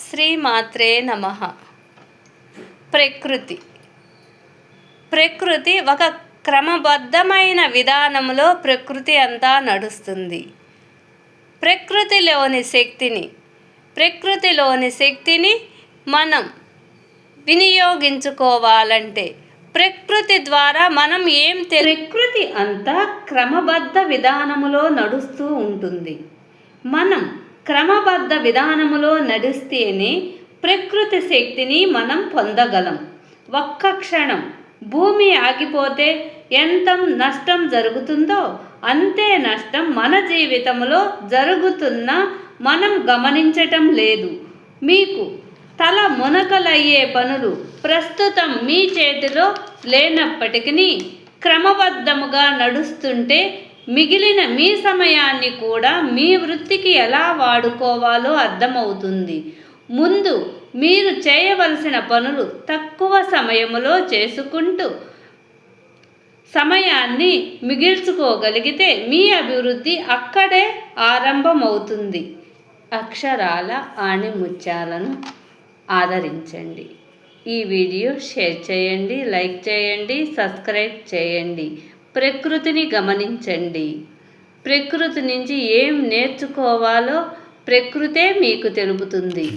శ్రీమాత్రే నమః. ప్రకృతి ఒక క్రమబద్ధమైన విధానంలో ప్రకృతి అంతా నడుస్తుంది. ప్రకృతిలోని శక్తిని మనం వినియోగించుకోవాలంటే ప్రకృతి ద్వారా మనం ప్రకృతి అంతా క్రమబద్ధ విధానములో నడుస్తూ ఉంటుంది. మనం క్రమబద్ధ విధానములో నడిస్తేనే ప్రకృతి శక్తిని మనం పొందగలం. ఒక్క క్షణం భూమి ఆగిపోతే ఎంత నష్టం జరుగుతుందో అంతే నష్టం మన జీవితంలో జరుగుతున్నా మనం గమనించటం లేదు. మీకు తల మునకలయ్యే పనులు ప్రస్తుతం మీ చేతిలో లేనప్పటికీ క్రమబద్ధముగా నడుస్తుంటే మిగిలిన మీ సమయాన్ని కూడా మీ వృత్తికి ఎలా వాడుకోవాలో అర్థమవుతుంది. ముందు మీరు చేయవలసిన పనులు తక్కువ సమయంలో చేసుకుంటూ సమయాన్ని మిగిల్చుకోగలిగితే మీ అభివృద్ధి అక్కడే ఆరంభమవుతుంది. అక్షరాల ఆణిముత్యాలను ఆదరించండి. ఈ వీడియో షేర్ చేయండి, లైక్ చేయండి, సబ్స్క్రైబ్ చేయండి. ప్రకృతిని గమనించండి. ప్రకృతి నుంచి ఏం నేర్చుకోవాలో ప్రకృతే మీకు తెలుపుతుంది.